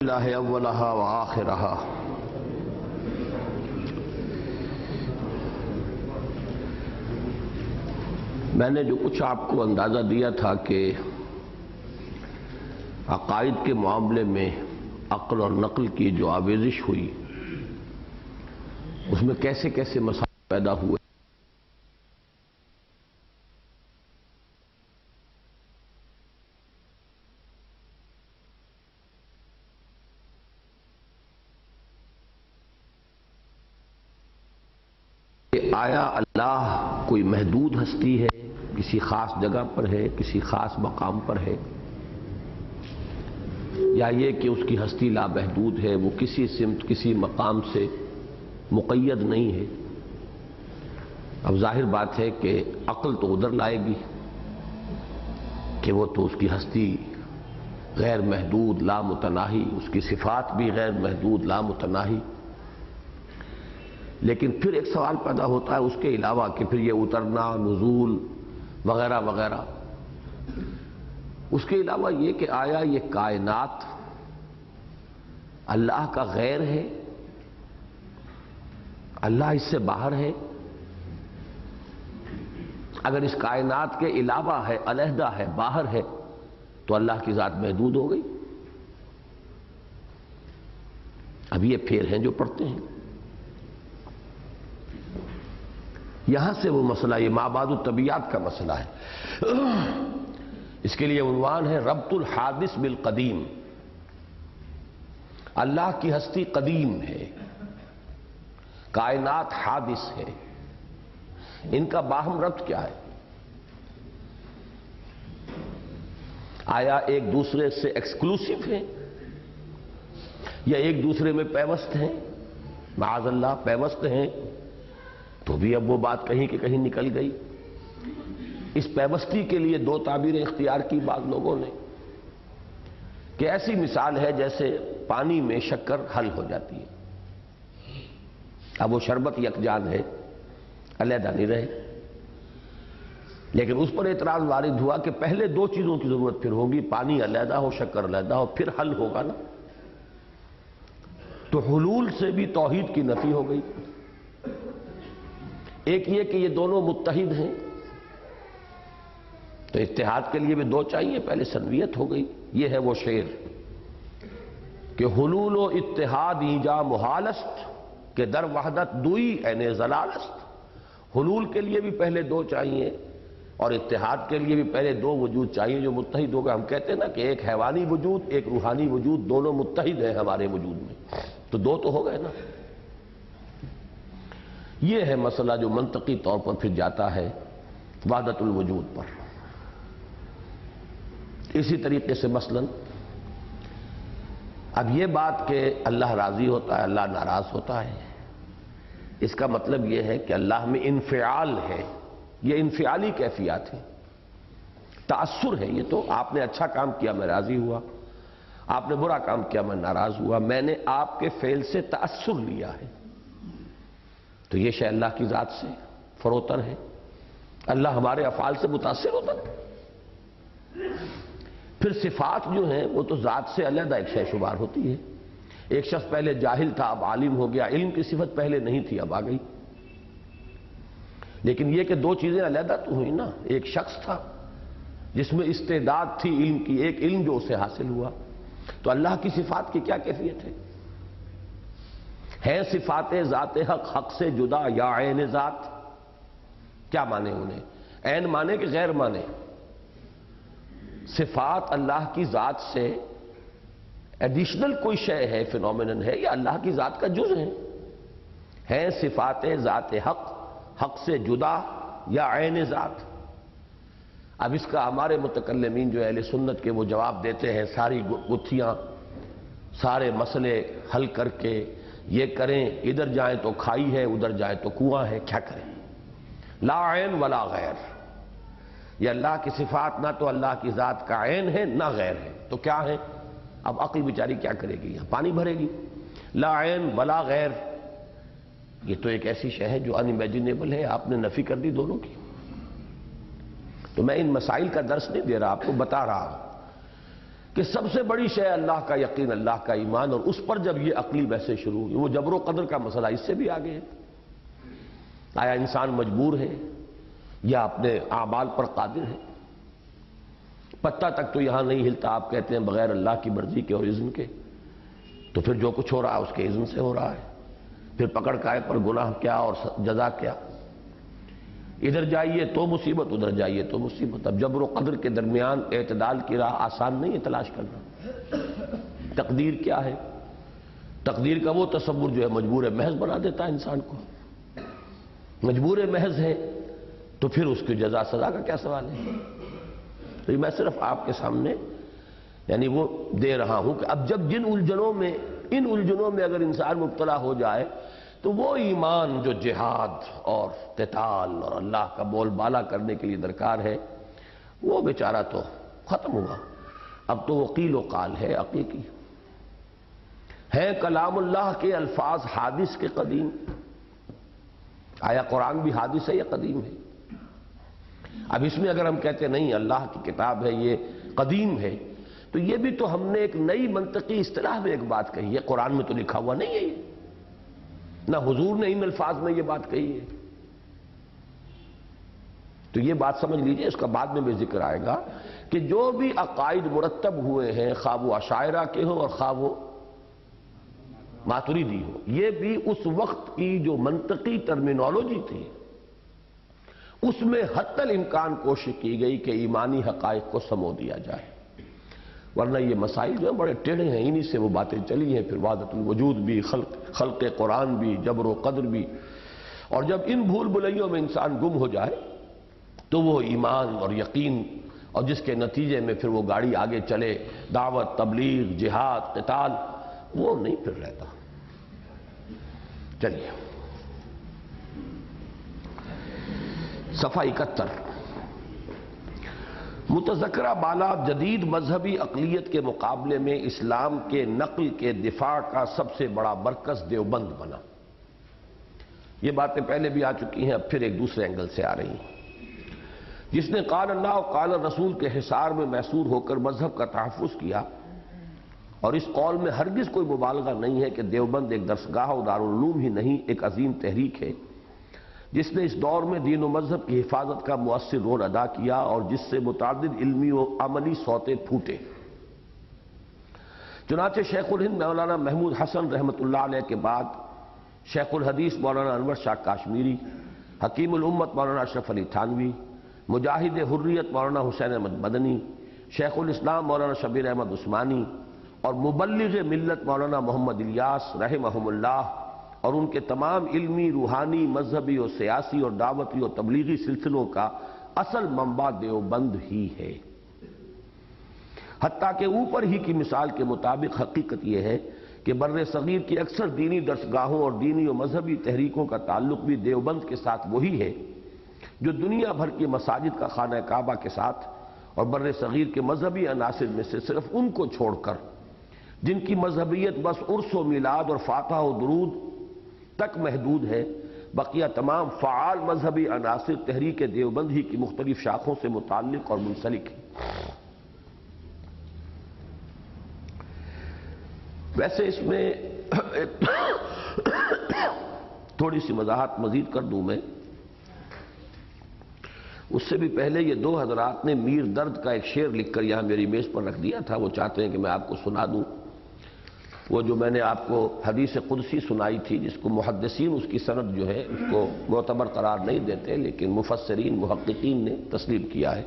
اللہ اولہا و آخرہا۔ میں نے جو کچھ آپ کو اندازہ دیا تھا کہ عقائد کے معاملے میں عقل اور نقل کی جو آمیزش ہوئی اس میں کیسے کیسے مسائل پیدا ہوئے، آیا اللہ کوئی محدود ہستی ہے، کسی خاص جگہ پر ہے، کسی خاص مقام پر ہے، یا یہ کہ اس کی ہستی لامحدود ہے، وہ کسی سمت کسی مقام سے مقید نہیں ہے۔ اب ظاہر بات ہے کہ عقل تو ادھر لائے گی کہ وہ تو اس کی ہستی غیر محدود لامتناہی، اس کی صفات بھی غیر محدود لامتناہی، لیکن پھر ایک سوال پیدا ہوتا ہے اس کے علاوہ کہ پھر یہ اترنا، نزول وغیرہ وغیرہ، اس کے علاوہ یہ کہ آیا یہ کائنات اللہ کا غیر ہے، اللہ اس سے باہر ہے؟ اگر اس کائنات کے علاوہ ہے، علیحدہ ہے، باہر ہے، تو اللہ کی ذات محدود ہو گئی؟ اب یہ پھر ہیں جو پڑھتے ہیں یہاں سے وہ مسئلہ، یہ مابعد الطبیعات کا مسئلہ ہے۔ اس کے لیے عنوان ہے ربط الحادث بالقدیم۔ اللہ کی ہستی قدیم ہے، کائنات حادث ہے، ان کا باہم ربط کیا ہے؟ آیا ایک دوسرے سے ایکسکلوسیو ہیں یا ایک دوسرے میں پیوست ہیں؟ معاذ اللہ پیوست ہیں تو بھی اب وہ بات کہیں کہ کہیں نکل گئی۔ اس پیوستی کے لیے دو تعبیریں اختیار کی بعض لوگوں نے کہ ایسی مثال ہے جیسے پانی میں شکر حل ہو جاتی ہے، اب وہ شربت یکجان ہے، علیحدہ نہیں رہے، لیکن اس پر اعتراض وارد ہوا کہ پہلے دو چیزوں کی ضرورت پھر ہوگی، پانی علیحدہ ہو، شکر علیحدہ ہو، پھر حل ہوگا نا۔ تو حلول سے بھی توحید کی نفی ہو گئی۔ ایک یہ کہ یہ دونوں متحد ہیں تو اتحاد کے لیے بھی دو چاہیے، پہلے سنویت ہو گئی۔ یہ ہے وہ شعر کہ حلول و اتحاد ایجا محالست کہ در وحدت دوئی این زلالست۔ حلول کے لیے بھی پہلے دو چاہیے اور اتحاد کے لیے بھی پہلے دو وجود چاہیے جو متحد ہو گئے۔ ہم کہتے ہیں نا کہ ایک حیوانی وجود، ایک روحانی وجود، دونوں متحد ہیں ہمارے وجود میں، تو دو تو ہو گئے نا۔ یہ ہے مسئلہ جو منطقی طور پر پھر جاتا ہے وحدت الوجود پر۔ اسی طریقے سے مثلاً اب یہ بات کہ اللہ راضی ہوتا ہے، اللہ ناراض ہوتا ہے، اس کا مطلب یہ ہے کہ اللہ میں انفعال ہے، یہ انفعالی کیفیات ہیں، تأثر ہے۔ یہ تو آپ نے اچھا کام کیا میں راضی ہوا، آپ نے برا کام کیا میں ناراض ہوا، میں نے آپ کے فعل سے تأثر لیا ہے، تو یہ شے اللہ کی ذات سے فروتر ہے۔ اللہ ہمارے افعال سے متاثر ہوتا ہے۔ پھر صفات جو ہیں وہ تو ذات سے علیحدہ ایک شے شمار ہوتی ہے۔ ایک شخص پہلے جاہل تھا اب عالم ہو گیا، علم کی صفت پہلے نہیں تھی اب آ گئی، لیکن یہ کہ دو چیزیں علیحدہ تو ہوئی نا۔ ایک شخص تھا جس میں استعداد تھی علم کی، ایک علم جو اسے حاصل ہوا، تو اللہ کی صفات کی کیا کیفیت ہے؟ ہیں صفات ذات حق حق سے جدا یا عین ذات؟ کیا مانے انہیں؟ عین مانے کہ غیر مانے؟ صفات اللہ کی ذات سے ایڈیشنل کوئی شے ہے، فینومینن ہے، یا اللہ کی ذات کا جز ہے؟ ہیں صفات ذات حق حق سے جدا یا عین ذات؟ اب اس کا ہمارے متکلمین جو اہل سنت کے وہ جواب دیتے ہیں، ساری گتھیاں سارے مسئلے حل کر کے یہ کریں، ادھر جائیں تو کھائی ہے، ادھر جائیں تو کنواں ہے، کیا کریں؟ لا عین ولا غیر، یہ اللہ کی صفات نہ تو اللہ کی ذات کا عین ہے نہ غیر ہے، تو کیا ہے؟ اب عقل بیچاری کیا کرے گی؟ یہاں پانی بھرے گی۔ لا عین ولا غیر، یہ تو ایک ایسی شے ہے جو ان امیجنیبل ہے، آپ نے نفی کر دی دونوں کی۔ تو میں ان مسائل کا درس نہیں دے رہا، آپ کو بتا رہا ہوں کہ سب سے بڑی شے اللہ کا یقین، اللہ کا ایمان، اور اس پر جب یہ عقلی بحثیں شروع ہوئی، وہ جبر و قدر کا مسئلہ اس سے بھی آگے ہے۔ آیا انسان مجبور ہے یا اپنے اعمال پر قادر ہے؟ پتہ تک تو یہاں نہیں ہلتا، آپ کہتے ہیں بغیر اللہ کی مرضی کے اور اذن کے، تو پھر جو کچھ ہو رہا ہے اس کے اذن سے ہو رہا ہے، پھر پکڑ کائے پر گناہ کیا اور جزا کیا؟ ادھر جائیے تو مصیبت، ادھر جائیے تو مصیبت۔ اب جبر و قدر کے درمیان اعتدال کی راہ آسان نہیں ہے تلاش کرنا۔ تقدیر کیا ہے؟ تقدیر کا وہ تصور جو ہے مجبور محض بنا دیتا ہے انسان کو۔ مجبور محض ہے تو پھر اس کی جزا سزا کا کیا سوال ہے؟ تو میں صرف آپ کے سامنے یعنی وہ دے رہا ہوں کہ اب جب ان الجھنوں میں اگر انسان مبتلا ہو جائے تو وہ ایمان جو جہاد اور قتال اور اللہ کا بول بالا کرنے کے لیے درکار ہے وہ بیچارہ تو ختم ہوا۔ اب تو وہ قیل و قال ہے حقیقی ہے۔ کلام اللہ کے الفاظ حادث کے قدیم، آیا قرآن بھی حادث ہے یا قدیم ہے؟ اب اس میں اگر ہم کہتے نہیں اللہ کی کتاب ہے یہ قدیم ہے، تو یہ بھی تو ہم نے ایک نئی منطقی اصطلاح میں ایک بات کہی ہے، قرآن میں تو لکھا ہوا نہیں ہے یہ، نہ حضور نے ان الفاظ میں یہ بات کہی ہے۔ تو یہ بات سمجھ لیجئے، اس کا بعد میں بھی ذکر آئے گا کہ جو بھی عقائد مرتب ہوئے ہیں، خواہ وہ اشاعرہ کے ہوں اور خواہ وہ ماتریدی ہو، یہ بھی اس وقت کی جو منطقی ٹرمینالوجی تھی اس میں حتی الامکان کوشش کی گئی کہ ایمانی حقائق کو سمو دیا جائے، ورنہ یہ مسائل جو ہیں بڑے ٹیڑھے ہیں، انہی سے وہ باتیں چلی ہیں۔ پھر وحدت الوجود بھی، خلق قرآن بھی، جبر و قدر بھی، اور جب ان بھول بھلائیوں میں انسان گم ہو جائے تو وہ ایمان اور یقین، اور جس کے نتیجے میں پھر وہ گاڑی آگے چلے، دعوت، تبلیغ، جہاد، قتال، وہ نہیں پھر رہتا۔ چلیے صفحہ 71۔ متذکرہ بالا جدید مذہبی اقلیت کے مقابلے میں اسلام کے نقل کے دفاع کا سب سے بڑا مرکز دیوبند بنا۔ یہ باتیں پہلے بھی آ چکی ہیں، اب پھر ایک دوسرے اینگل سے آ رہی ہیں۔ جس نے قال اللہ و قال رسول کے حصار میں محصور ہو کر مذہب کا تحفظ کیا، اور اس قول میں ہرگز کوئی مبالغہ نہیں ہے کہ دیوبند ایک درسگاہ و دارالعلوم ہی نہیں، ایک عظیم تحریک ہے جس نے اس دور میں دین و مذہب کی حفاظت کا مؤثر رول ادا کیا، اور جس سے متعدد علمی و عملی سوتے پھوٹے۔ چنانچہ شیخ الہند مولانا محمود حسن رحمۃ اللہ علیہ کے بعد شیخ الحدیث مولانا انور شاہ کاشمیری، حکیم الامت مولانا اشرف علی تھانوی، مجاہد حریت مولانا حسین احمد مدنی، شیخ الاسلام مولانا شبیر احمد عثمانی، اور مبلغ ملت مولانا محمد الیاس رحمہم اللہ، اور ان کے تمام علمی، روحانی، مذہبی اور سیاسی اور دعوتی اور تبلیغی سلسلوں کا اصل منبع دیوبند ہی ہے۔ حتیٰ کہ اوپر ہی کی مثال کے مطابق حقیقت یہ ہے کہ بر صغیر کی اکثر دینی درسگاہوں اور دینی و مذہبی تحریکوں کا تعلق بھی دیوبند کے ساتھ وہی ہے جو دنیا بھر کی مساجد کا خانہ کعبہ کے ساتھ اور بر صغیر کے مذہبی عناصر میں سے صرف ان کو چھوڑ کر جن کی مذہبیت بس عرس و میلاد اور فاتحہ و درود تک محدود ہے، بقیہ تمام فعال مذہبی عناصر تحریک دیوبند ہی کی مختلف شاخوں سے متعلق اور منسلک ہیں۔ ویسے اس میں تھوڑی سی وضاحت مزید کر دوں میں، اس سے بھی پہلے یہ دو حضرات نے میر درد کا ایک شعر لکھ کر یہاں میری میز پر رکھ دیا تھا، وہ چاہتے ہیں کہ میں آپ کو سنا دوں۔ وہ جو میں نے آپ کو حدیث قدسی سنائی تھی، جس کو محدثین اس کی سند جو ہے اس کو معتبر قرار نہیں دیتے، لیکن مفسرین محققین نے تسلیم کیا ہے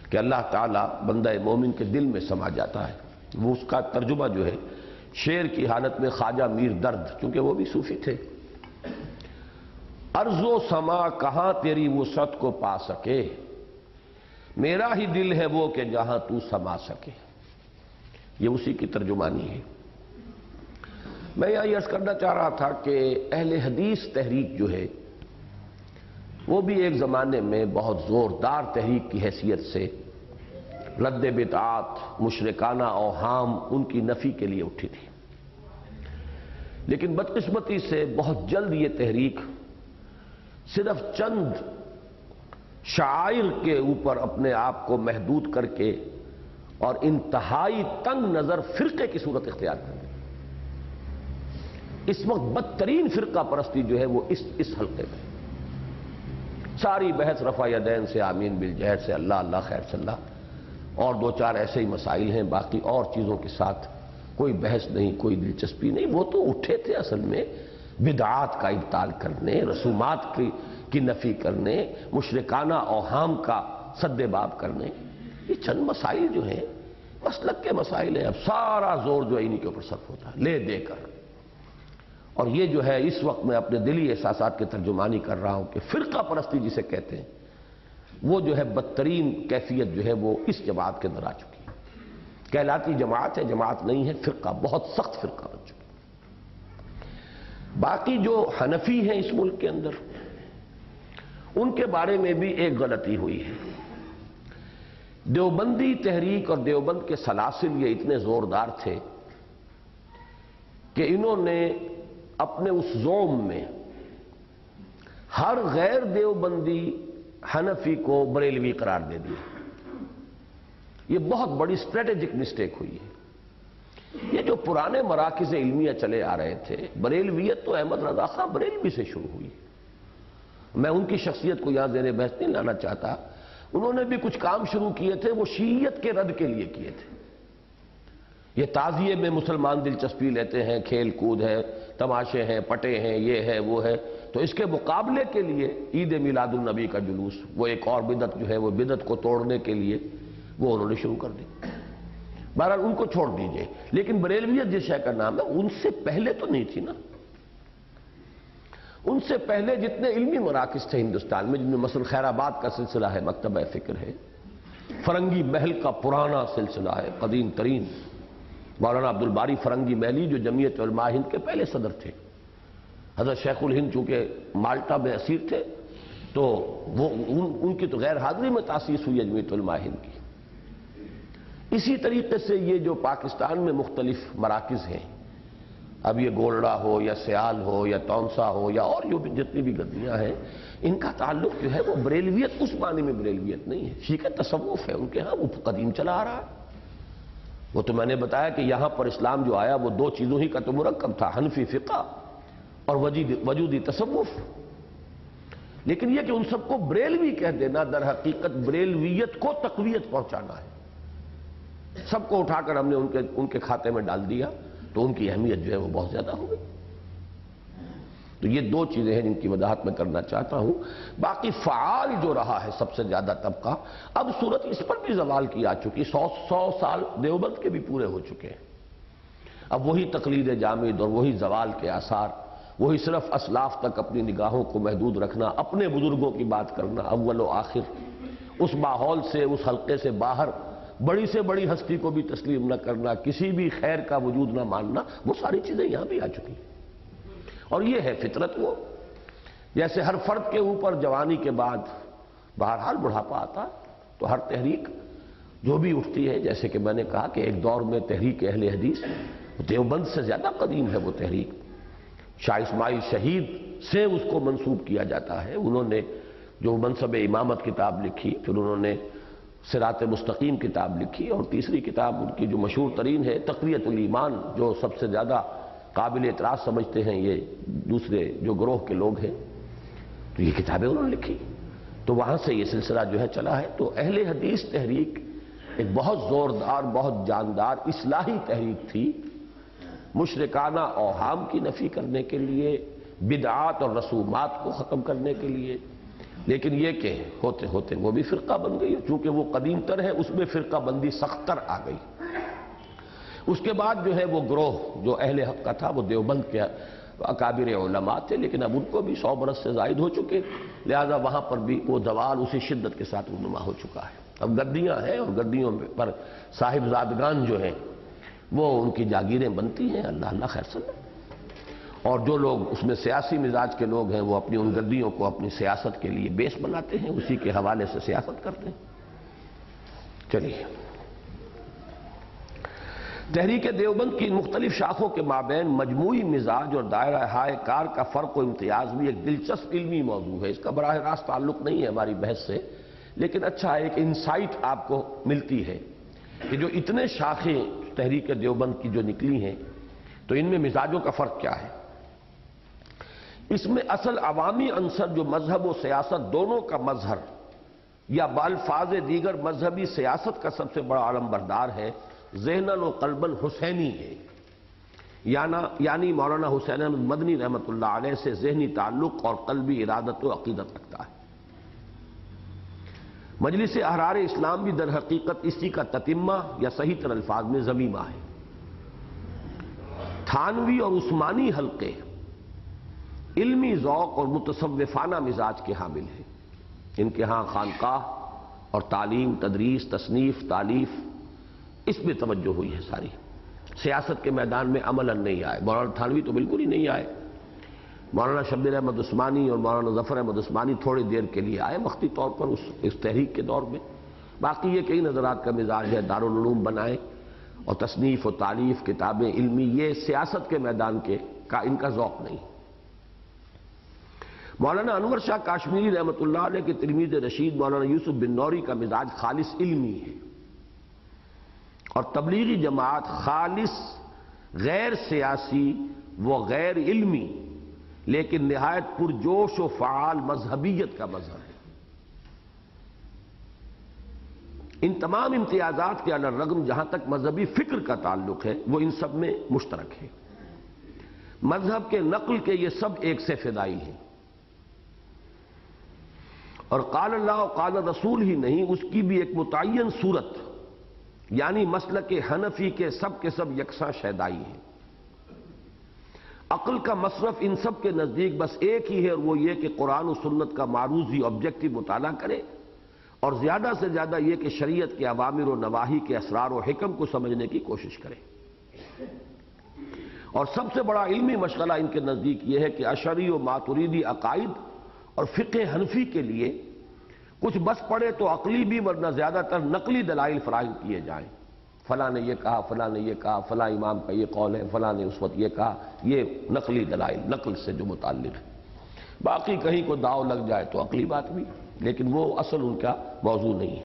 کہ اللہ تعالیٰ بندہ مومن کے دل میں سما جاتا ہے۔ وہ اس کا ترجمہ جو ہے شعر کی حالت میں خواجہ میر درد، چونکہ وہ بھی صوفی تھے، ارض و سما کہاں تیری وسعت کو پا سکے، میرا ہی دل ہے وہ کہ جہاں تو سما سکے۔ یہ اسی کی ترجمانی ہے۔ میں یہاں یہ عرض کرنا چاہ رہا تھا کہ اہل حدیث تحریک جو ہے وہ بھی ایک زمانے میں بہت زوردار تحریک کی حیثیت سے رد بدعات، مشرکانہ اوہام ان کی نفی کے لیے اٹھی تھی، لیکن بدقسمتی سے بہت جلد یہ تحریک صرف چند شعائر کے اوپر اپنے آپ کو محدود کر کے اور انتہائی تنگ نظر فرقے کی صورت اختیار کر دی۔ اس وقت بدترین فرقہ پرستی جو ہے وہ اس حلقے میں، ساری بحث رفع یدین سے، آمین بالجہد سے، اللہ اللہ خیر صلی اللہ، اور دو چار ایسے ہی مسائل ہیں، باقی اور چیزوں کے ساتھ کوئی بحث نہیں، کوئی دلچسپی نہیں۔ وہ تو اٹھے تھے اصل میں بدعات کا ابطال کرنے، رسومات کی نفی کرنے، مشرکانہ اوہام کا سد باب کرنے۔ یہ چند مسائل جو ہیں مسلک کے مسائل ہیں، اب سارا زور جو ہے انہی کے اوپر صرف ہوتا ہے لے دے کر۔ اور یہ جو ہے اس وقت میں اپنے دلی احساسات کی ترجمانی کر رہا ہوں کہ فرقہ پرستی جسے کہتے ہیں وہ جو ہے بدترین کیفیت جو ہے وہ اس جماعت کے اندر آ چکی ہے۔ کہلاتی جماعت ہے، جماعت نہیں ہے، فرقہ، بہت سخت فرقہ بن چکا۔ باقی جو حنفی ہیں اس ملک کے اندر، ان کے بارے میں بھی ایک غلطی ہوئی ہے۔ دیوبندی تحریک اور دیوبند کے سلاسل یہ اتنے زوردار تھے کہ انہوں نے اپنے اس زوم میں ہر غیر دیوبندی حنفی کو بریلوی قرار دے دیا۔ یہ بہت بڑی اسٹریٹجک مسٹیک ہوئی ہے۔ یہ جو پرانے مراکز علمیہ چلے آ رہے تھے، بریلویت تو احمد رضا خان بریلوی سے شروع ہوئی۔ میں ان کی شخصیت کو یہاں زیر بحث نہیں لانا چاہتا، انہوں نے بھی کچھ کام شروع کیے تھے، وہ شیعیت کے رد کے لیے کیے تھے۔ یہ تعزیے میں مسلمان دلچسپی لیتے ہیں، کھیل کود ہے، تماشے ہیں، پٹے ہیں، یہ ہے وہ ہے، تو اس کے مقابلے کے لیے عید میلاد النبی کا جلوس، وہ ایک اور بدعت جو ہے وہ بدعت کو توڑنے کے لیے وہ انہوں نے شروع کر دی۔ بہرحال ان کو چھوڑ دیجئے، لیکن بریلویت جس شے کا نام ہے ان سے پہلے تو نہیں تھی نا۔ ان سے پہلے جتنے علمی مراکز تھے ہندوستان میں، جن میں مثلا خیر آباد کا سلسلہ ہے، مکتبہ فکر ہے، فرنگی محل کا پرانا سلسلہ ہے، قدیم ترین، مولانا عبدالباری فرنگی محلی جو جمعیت علماء ہند کے پہلے صدر تھے۔ حضرت شیخ الہند چونکہ مالٹا میں اسیر تھے تو وہ ان کی تو غیر حاضری میں تاسیس ہوئی ہے جمعیت علماء ہند کی۔ اسی طریقے سے یہ جو پاکستان میں مختلف مراکز ہیں، اب یہ گولڑا ہو یا سیال ہو یا تونسا ہو یا اور جو بھی جتنی بھی گدیاں ہیں، ان کا تعلق جو ہے وہ بریلویت اس معنی میں بریلویت نہیں ہے، شیعہ تصوف ہے ان کے ہاں، وہ قدیم چلا آ رہا ہے۔ وہ تو میں نے بتایا کہ یہاں پر اسلام جو آیا وہ دو چیزوں ہی کا تو مرکب تھا، حنفی فقہ اور وجودی تصوف۔ لیکن یہ کہ ان سب کو بریلوی کہہ دینا در حقیقت بریلویت کو تقویت پہنچانا ہے۔ سب کو اٹھا کر ہم نے ان کے کھاتے میں ڈال دیا تو ان کی اہمیت جو ہے وہ بہت زیادہ ہو گئی۔ تو یہ دو چیزیں ہیں جن کی وضاحت میں کرنا چاہتا ہوں۔ باقی فعال جو رہا ہے سب سے زیادہ طبقہ، اب صورت اس پر بھی زوال کی آ چکی، 100 سال دیوبند کے بھی پورے ہو چکے ہیں۔ اب وہی تقلید جامد اور وہی زوال کے آثار، وہی صرف اسلاف تک اپنی نگاہوں کو محدود رکھنا، اپنے بزرگوں کی بات کرنا اول و آخر، اس ماحول سے، اس حلقے سے باہر بڑی سے بڑی ہستی کو بھی تسلیم نہ کرنا، کسی بھی خیر کا وجود نہ ماننا، وہ ساری چیزیں یہاں بھی آ چکی ہیں۔ اور یہ ہے فطرت، وہ جیسے ہر فرد کے اوپر جوانی کے بعد بہرحال بڑھاپا آتا تو ہر تحریک جو بھی اٹھتی ہے، جیسے کہ میں نے کہا کہ ایک دور میں تحریک اہل حدیث دیوبند سے زیادہ قدیم ہے، وہ تحریک شاہ اسماعیل شہید سے اس کو منسوب کیا جاتا ہے۔ انہوں نے جو منصب امامت کتاب لکھی، پھر انہوں نے صراط مستقیم کتاب لکھی، اور تیسری کتاب ان کی جو مشہور ترین ہے تقویت الایمان، جو سب سے زیادہ قابل اعتراض سمجھتے ہیں یہ دوسرے جو گروہ کے لوگ ہیں، تو یہ کتابیں انہوں نے لکھی، تو وہاں سے یہ سلسلہ جو ہے چلا ہے۔ تو اہل حدیث تحریک ایک بہت زوردار، بہت جاندار اصلاحی تحریک تھی، مشرکانہ اوہام کی نفی کرنے کے لیے، بدعات اور رسومات کو ختم کرنے کے لیے۔ لیکن یہ کہ ہوتے ہوتے وہ بھی فرقہ بن گئی، چونکہ وہ قدیم تر ہے، اس میں فرقہ بندی سخت تر آ گئی۔ اس کے بعد جو ہے وہ گروہ جو اہل حق کا تھا وہ دیوبند کے اکابر علماء تھے، لیکن اب ان کو بھی 100 برس سے زائد ہو چکے، لہذا وہاں پر بھی وہ زوال اسی شدت کے ساتھ رونما ہو چکا ہے۔ اب گدیاں ہیں اور گدیوں پر صاحب زادگان جو ہیں وہ ان کی جاگیریں بنتی ہیں، اللہ اللہ خیر صلی اللہ۔ اور جو لوگ اس میں سیاسی مزاج کے لوگ ہیں وہ اپنی ان گدیوں کو اپنی سیاست کے لیے بیس بناتے ہیں، اسی کے حوالے سے سیاست کرتے ہیں۔ چلیے، تحریک دیوبند کی مختلف شاخوں کے مابین مجموعی مزاج اور دائرہ ہائے کار کا فرق و امتیاز بھی ایک دلچسپ علمی موضوع ہے۔ اس کا براہ راست تعلق نہیں ہے ہماری بحث سے، لیکن اچھا ایک انسائٹ آپ کو ملتی ہے کہ جو اتنے شاخیں تحریک دیوبند کی جو نکلی ہیں تو ان میں مزاجوں کا فرق کیا ہے؟ اس میں اصل عوامی عنصر جو مذہب و سیاست دونوں کا مظہر یا بالفاظ دیگر مذہبی سیاست کا سب سے بڑا علم بردار ہے، ذہناً و قلباً حسینی ہے، یعنی مولانا حسین احمد مدنی رحمۃ اللہ علیہ سے ذہنی تعلق اور قلبی ارادت و عقیدت رکھتا ہے۔ مجلس احرار اسلام بھی در حقیقت اسی کا تتمہ یا صحیح تر الفاظ میں ضمیمہ ہے۔ تھانوی اور عثمانی حلقے علمی ذوق اور متصوفانہ مزاج کے حامل ہیں۔ ان کے ہاں خانقاہ اور تعلیم، تدریس، تصنیف، تالیف، اس میں توجہ ہوئی ہے ساری۔ سیاست کے میدان میں عملاً نہیں آئے۔ مولانا تھانوی تو بالکل ہی نہیں آئے۔ مولانا شبیر احمد عثمانی اور مولانا ظفر احمد عثمانی تھوڑی دیر کے لیے آئے وقتی طور پر اس تحریک کے دور میں۔ باقی یہ کئی نظرات کا مزاج ہے، دارالعلوم بنائے اور تصنیف و تالیف، کتابیں علمی، یہ سیاست کے میدان کا ان کا ذوق نہیں۔ مولانا انور شاہ کاشمیری رحمۃ اللہ علیہ کے تلمیذ رشید مولانا یوسف بن نوری کا مزاج خالص علمی ہے، اور تبلیغی جماعت خالص غیر سیاسی و غیر علمی لیکن نہایت پرجوش و فعال مذہبیت کا مظہر ہے۔ ان تمام امتیازات کے علی الرغم جہاں تک مذہبی فکر کا تعلق ہے وہ ان سب میں مشترک ہے۔ مذہب کے نقل کے یہ سب ایک سے فدائی ہیں، اور قال اللہ و قال رسول ہی نہیں، اس کی بھی ایک متعین صورت یعنی مسلک حنفی کے سب یکساں شیدائی ہیں۔ عقل کا مصرف ان سب کے نزدیک بس ایک ہی ہے، اور وہ یہ کہ قرآن و سنت کا معروضی آبجیکٹو مطالعہ کرے، اور زیادہ سے زیادہ یہ کہ شریعت کے اوامر و نواہی کے اسرار و حکم کو سمجھنے کی کوشش کرے۔ اور سب سے بڑا علمی مشغلہ ان کے نزدیک یہ ہے کہ اشعری و ماتریدی عقائد اور فقہ حنفی کے لیے کچھ بس پڑے تو عقلی بھی ورنہ زیادہ تر نقلی دلائل فراہم کیے جائیں۔ فلاں نے یہ کہا، فلاں نے یہ کہا، فلاں امام کا یہ قول ہے، فلاں نے اس وقت یہ کہا، یہ نقلی دلائل، نقل سے جو متعلق ہے۔ باقی کہیں کو داؤ لگ جائے تو عقلی بات بھی، لیکن وہ اصل ان کا موضوع نہیں ہے۔